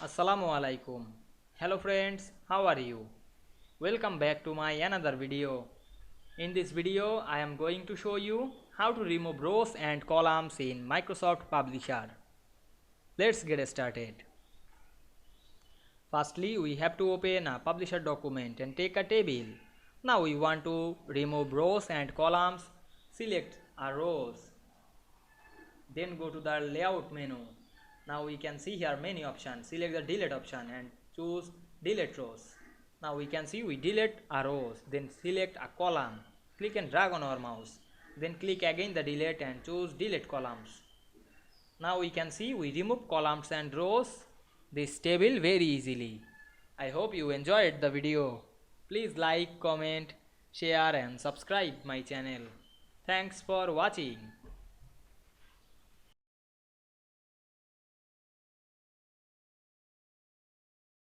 Assalamu Walaikum. Hello friends, how are you? Welcome back to my another video. In this video, I am going to show you how to remove rows and columns in Microsoft Publisher. Let's get started. Firstly, we have to open a Publisher document and take a table. Now we want to remove rows and columns. Select a rows. Then go to the layout menu. Now we can see here many options. Select the delete option and choose delete rows. Now we can see we delete a rows, then select a column. Click and drag on our mouse. Then click again the delete and choose delete columns. Now we can see we remove columns and rows this table very easily. I hope you enjoyed the video. Please like, comment, share and subscribe my channel. Thanks for watching.